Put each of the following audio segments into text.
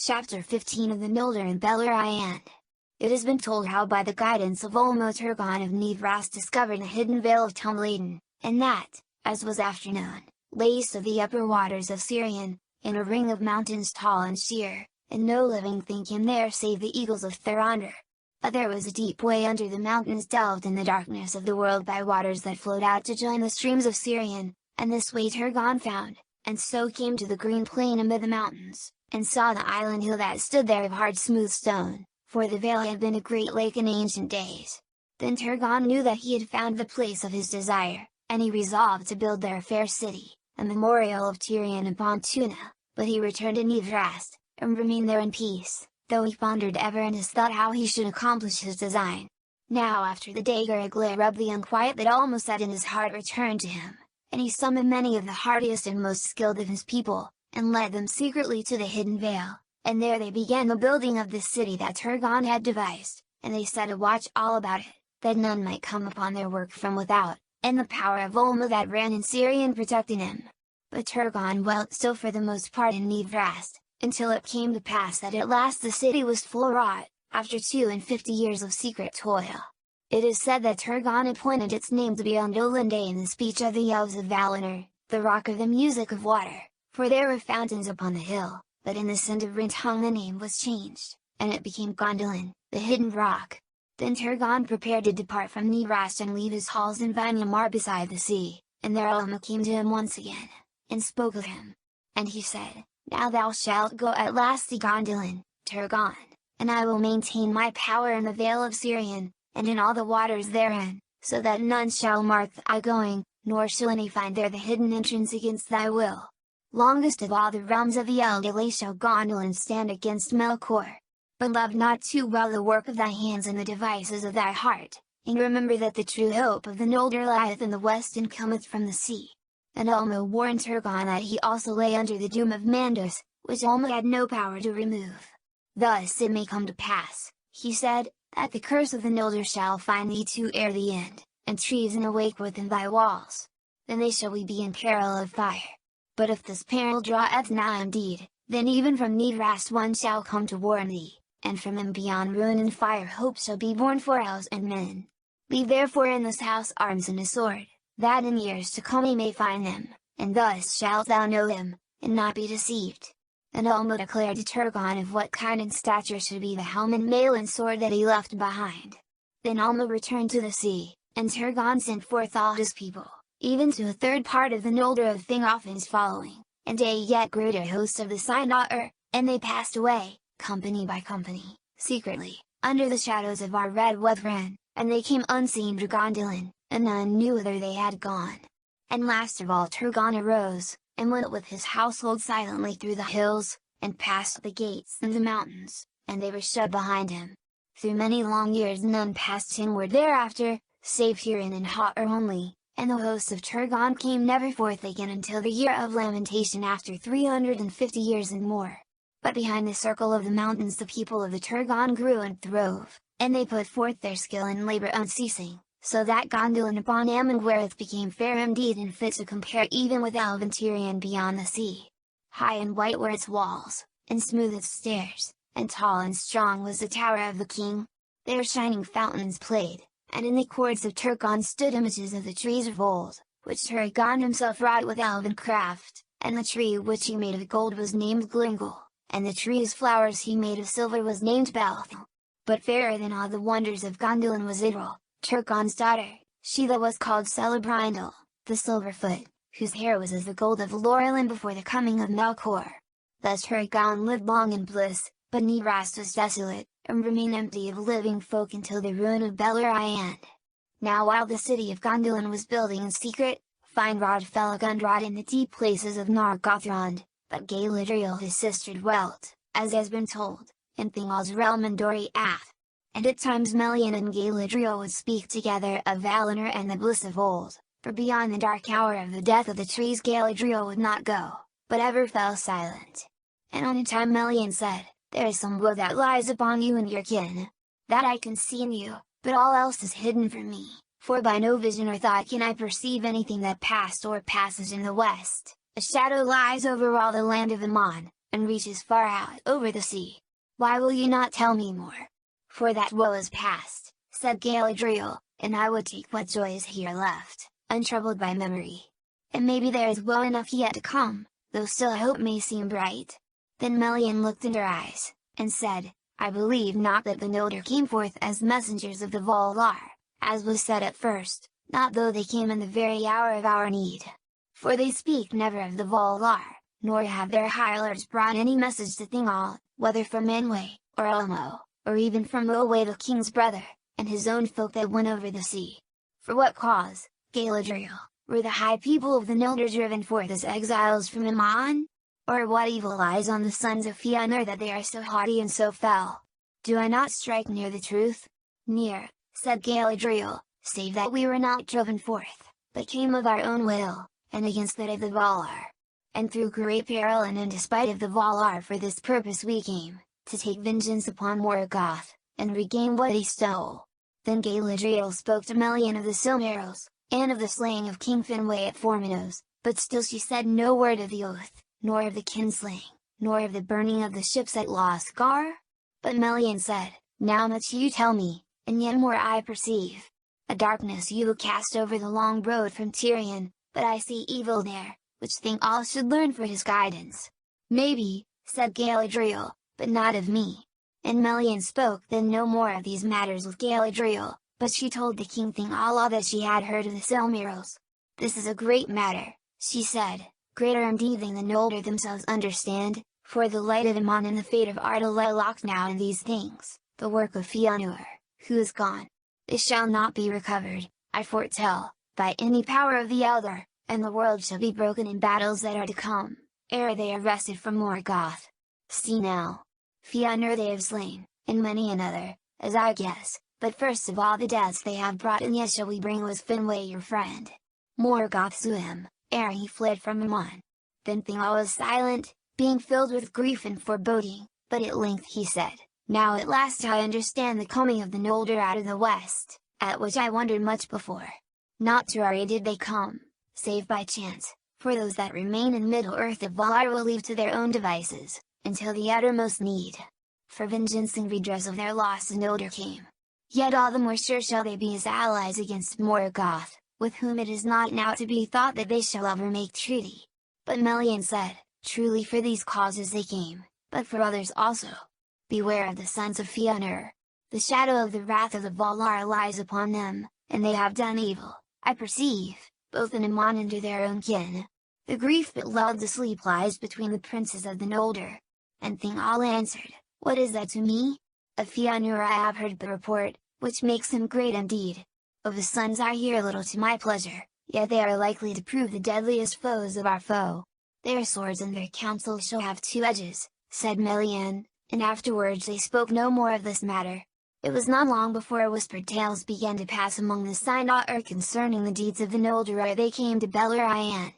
Chapter 15 of the Noldor and Beleriand. It has been told how by the guidance of Ulmo Turgon of Nivras discovered the hidden Vale of Tumladen, and that, as was afterknown, lay east of the upper waters of Sirion, in a ring of mountains tall and sheer, and no living thing came there save the eagles of Therander. But there was a deep way under the mountains delved in the darkness of the world by waters that flowed out to join the streams of Sirion, and this way Turgon found, and so came to the green plain amid the mountains, and saw the island hill that stood there of hard smooth stone, for the vale had been a great lake in ancient days. Then Turgon knew that he had found the place of his desire, and he resolved to build there a fair city, a memorial of Tirion and Pontuna, but he returned to Nivrast, and remained there in peace, though he pondered ever in his thought how he should accomplish his design. Now after the dagger a glare of the unquiet that almost sat in his heart returned to him, and he summoned many of the hardiest and most skilled of his people, and led them secretly to the hidden vale, and there they began the building of the city that Turgon had devised, and they set a watch all about it, that none might come upon their work from without, and the power of Ulmo that ran in Sirion protected him. But Turgon dwelt still for the most part in Nivrast, until it came to pass that at last the city was full wrought, after 52 years of secret toil. It is said that Turgon appointed its name to be Undolinde in the speech of the elves of Valinor, the rock of the music of water, for there were fountains upon the hill, but in the Send of Rintung the name was changed, and it became Gondolin, the hidden rock. Then Turgon prepared to depart from Nivrast and leave his halls in Vinamar beside the sea, and there Ulmo came to him once again, and spoke of him. And he said, "Now thou shalt go at last to Gondolin, Turgon, and I will maintain my power in the Vale of Sirion, and in all the waters therein, so that none shall mark thy going, nor shall any find there the hidden entrance against thy will. Longest of all the realms of the Eldalay shall Gondolin stand against Melkor. But love not too well the work of thy hands and the devices of thy heart, and remember that the true hope of the Noldor lieth in the west and cometh from the sea." And Ulmo warned Turgon that he also lay under the doom of Mandos, which Ulmo had no power to remove. "Thus it may come to pass," he said, "that the curse of the Noldor shall find thee too ere the end, and treason awake within thy walls. Then they shall we be in peril of fire. But if this peril draweth nigh indeed, then even from Nivrast one shall come to warn thee, and from him beyond ruin and fire hope shall be born for elves and men. Leave therefore in this house arms and a sword, that in years to come he may find them, and thus shalt thou know him, and not be deceived." And Ulmo declared to Turgon of what kind and stature should be the helmet, mail and sword that he left behind. Then Ulmo returned to the sea, and Turgon sent forth all his people, even to a third part of the Noldor of Thingolfin's following, and a yet greater host of the Sindalar, and they passed away, company by company, secretly, under the shadows of our red Wethran, and they came unseen to Gondolin, and none knew whither they had gone. And last of all Turgon arose, and went with his household silently through the hills, and passed the gates and the mountains, and they were shut behind him. Through many long years none passed inward thereafter, save Hurin and Harper only, and the hosts of Turgon came never forth again until the year of lamentation after 350 years and more. But behind the circle of the mountains the people of the Turgon grew and throve, and they put forth their skill and labor unceasing, so that Gondolin upon Amon-Wereth became fair indeed and fit to compare even with Elven Tirion beyond the sea. High and white were its walls, and smooth its stairs, and tall and strong was the tower of the king. There shining fountains played, and in the courts of Turgon stood images of the trees of old, which Turgon himself wrought with elven craft, and the tree which he made of gold was named Glingol, and the tree's flowers he made of silver was named Belthel. But fairer than all the wonders of Gondolin was Idril, Turgon's daughter, she that was called Celebrindle, the Silverfoot, whose hair was as the gold of Lorelin before the coming of Melkor. Thus Turgon lived long in bliss, but Nivrast was desolate, and remained empty of living folk until the ruin of Beleriand. Now while the city of Gondolin was building in secret, fine wrought fell Gundrod in the deep places of Nargothrond, but Galadriel his sister dwelt, as has been told, in Thingol's realm in Doriath. And at times Melian and Galadriel would speak together of Valinor and the bliss of old, for beyond the dark hour of the death of the trees Galadriel would not go, but ever fell silent. And on a time Melian said, "There is some woe that lies upon you and your kin. That I can see in you, but all else is hidden from me, for by no vision or thought can I perceive anything that passed or passes in the west. A shadow lies over all the land of Aman, and reaches far out over the sea. Why will you not tell me more? For that woe is past, said Galadriel, and I would take what joy is here left, untroubled by memory. And maybe there is woe enough yet to come, though still hope may seem bright. Then Melian looked in her eyes, and said, I believe not that the Noldor came forth as messengers of the Valar, as was said at first, not though they came in the very hour of our need. For they speak never of the Valar, nor have their high lords brought any message to Thingol, whether from Manwë, or Elmo, or even from Olwe the king's brother, and his own folk that went over the sea. For what cause, Galadriel, were the high people of the Noldor driven forth as exiles from Aman? Or what evil lies on the sons of Fëanor that they are so haughty and so fell? Do I not strike near the truth? Near, said Galadriel, save that we were not driven forth, but came of our own will, and against that of the Valar. And through great peril and in despite of the Valar for this purpose we came, to take vengeance upon Morgoth, and regain what he stole. Then Galadriel spoke to Melian of the Silmarils, and of the slaying of King Finwë at Formenos, but still she said no word of the oath, nor of the kinslaying, nor of the burning of the ships at Lothgar. But Melian said, Now much you tell me, and yet more I perceive. A darkness you will cast over the long road from Tirion, but I see evil there, which Thingol should learn for his guidance. Maybe, said Galadriel, but not of me. And Melian spoke then no more of these matters with Galadriel, but she told the king Thingol all that she had heard of the Silmarils. This is a great matter, she said, greater indeed than the Noldor themselves understand, for the light of Aman and the fate of Arda locked now in these things, the work of Fëanor, who is gone. They shall not be recovered, I foretell, by any power of the Elder, and the world shall be broken in battles that are to come, ere they are wrested from Morgoth. See now! Fëanor they have slain, and many another, as I guess, but first of all the deaths they have brought in yet shall we bring was Finwë your friend. Morgoth slew him, ere he fled from Aman. Then Thingol was silent, being filled with grief and foreboding, but at length he said, Now at last I understand the coming of the Noldor out of the west, at which I wondered much before. Not to our aid did they come, save by chance, for those that remain in Middle-earth the Valar will leave to their own devices, until the uttermost need. For vengeance and redress of their loss the Noldor came. Yet all the more sure shall they be as allies against Morgoth, with whom it is not now to be thought that they shall ever make treaty. But Melian said, Truly for these causes they came, but for others also. Beware of the sons of Fëanor. The shadow of the wrath of the Valar lies upon them, and they have done evil, I perceive, both in Aman and to their own kin. The grief that lulled to sleep lies between the princes of the Noldor. And Thingol answered, What is that to me? Of Fëanor I have heard the report, which makes him great indeed. Of the sons I hear little to my pleasure, yet they are likely to prove the deadliest foes of our foe. Their swords and their counsels shall have two edges, said Melian, and afterwards they spoke no more of this matter. It was not long before whispered tales began to pass among the Sindalar concerning the deeds of the Noldor ere they came to Beleriand.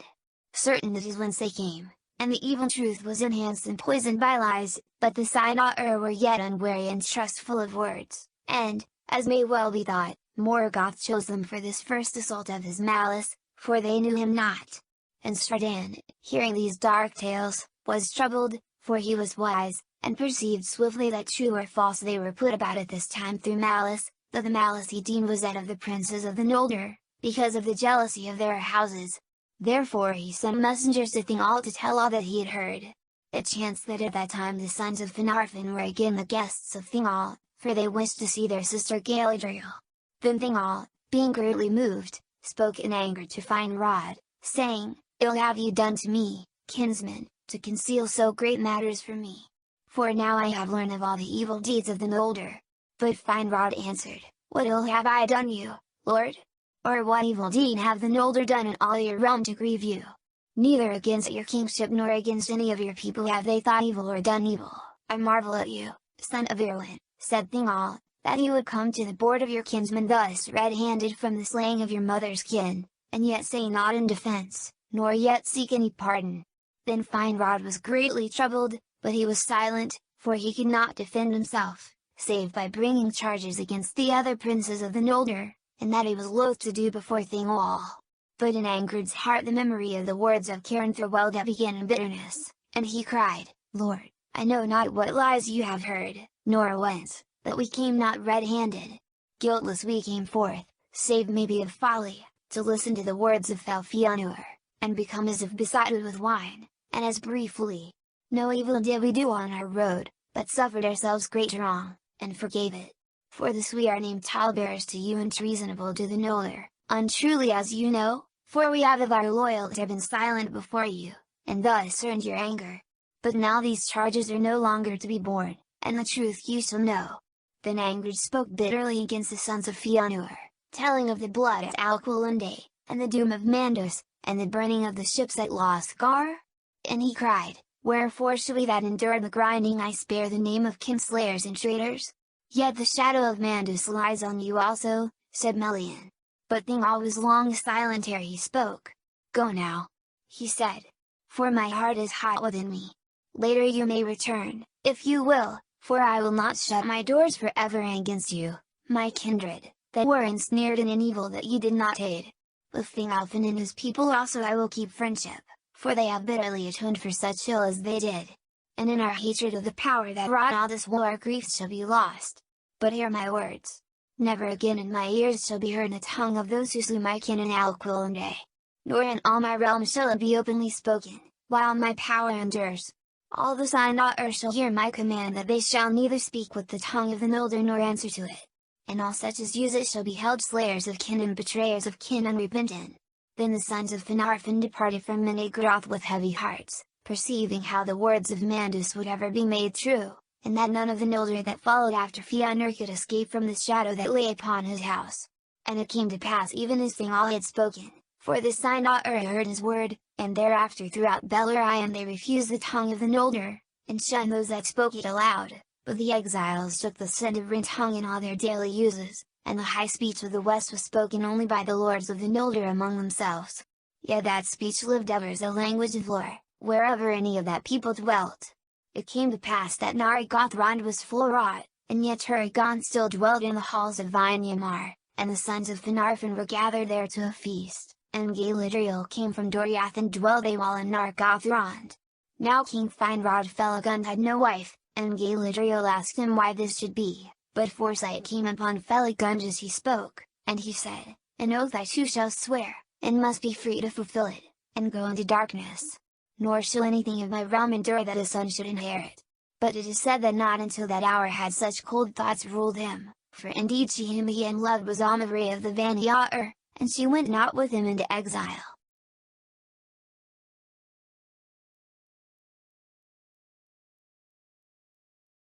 Certain it is whence they came, and the evil truth was enhanced and poisoned by lies, but the Sindalar were yet unwary and trustful of words, and, as may well be thought, Morgoth chose them for this first assault of his malice, for they knew him not. And Stradan, hearing these dark tales, was troubled, for he was wise, and perceived swiftly that true or false they were put about at this time through malice, though the malice he deemed was that of the princes of the Noldor, because of the jealousy of their houses. Therefore he sent messengers to Thingol to tell all that he had heard. It chanced that at that time the sons of Finarfin were again the guests of Thingol, for they wished to see their sister Galadriel. Then Thingol, being greatly moved, spoke in anger to Finrod, saying, Ill have you done to me, kinsman, to conceal so great matters from me. For now I have learned of all the evil deeds of the Noldor. But Finrod answered, What ill have I done you, lord? Or what evil deed have the Noldor done in all your realm to grieve you? Neither against your kingship nor against any of your people have they thought evil or done evil. I marvel at you, son of Irwin, said Thingol, that you would come to the board of your kinsmen thus red-handed from the slaying of your mother's kin, and yet say naught in defense, nor yet seek any pardon. Then Finrod was greatly troubled, but he was silent, for he could not defend himself, save by bringing charges against the other princes of the Noldor, and that he was loath to do before Thingol. But in Angred's heart the memory of the words of Caranthor welled up again in bitterness, and he cried, Lord, I know not what lies you have heard, nor whence, that we came not red-handed. Guiltless we came forth, save maybe of folly, to listen to the words of Fëanor, and become as if besotted with wine, and as briefly. No evil did we do on our road, but suffered ourselves great wrong, and forgave it. For this we are named talebearers to you and treasonable to the Noldor, untruly as you know, for we have of our loyalty been silent before you, and thus earned your anger. But now these charges are no longer to be borne, and the truth you shall know. Then Angered spoke bitterly against the sons of Fëanor, telling of the blood at Alquilunde, and the doom of Mandos, and the burning of the ships at Lothgar. And he cried, Wherefore should we that endure the grinding ice bear the name of kinslayers and traitors? Yet the shadow of Mandos lies on you also, said Melian. But Thingol was long silent ere he spoke. Go now, he said. For my heart is hot within me. Later you may return, if you will, for I will not shut my doors forever against you, my kindred, that were ensnared in an evil that ye did not aid. With Thingolfin and his people also I will keep friendship, for they have bitterly atoned for such ill as they did. And in our hatred of the power that wrought all this woe our griefs shall be lost. But hear my words. Never again in my ears shall be heard the tongue of those who slew my kin in Alquilunde. Nor in all my realm shall it be openly spoken, while my power endures. All the Silmarillion shall hear my command that they shall neither speak with the tongue of the Noldor nor answer to it. And all such as use it shall be held slayers of kin and betrayers of kin unrepentant. Then the sons of Finarfin departed from Menegroth with heavy hearts, perceiving how the words of Mandos would ever be made true, and that none of the Noldor that followed after Fëanor could escape from the shadow that lay upon his house. And it came to pass even as Thingol had spoken, for the Silmarillion heard his word, and thereafter throughout Beleriand they refused the tongue of the Noldor, and shunned those that spoke it aloud. But the exiles took the Sindarin tongue in all their daily uses, and the high speech of the West was spoken only by the lords of the Noldor among themselves. Yet that speech lived ever as a language of lore, wherever any of that people dwelt. It came to pass that Nargothrond was full wrought, and yet Turgon still dwelt in the halls of Vinyamar, and the sons of Finarfin were gathered there to a feast, and Galadriel came from Doriath and dwelled they while in Nargothrond. Now King Finrod Felagund had no wife, and Galadriel asked him why this should be, but foresight came upon Felagund as he spoke, and he said, An oath I too shall swear, and must be free to fulfill it, and go into darkness. Nor shall anything of my realm endure that a son should inherit. But it is said that not until that hour had such cold thoughts ruled him, for indeed she whom he had loved was Amavri of the Vanir, and she went not with him into exile.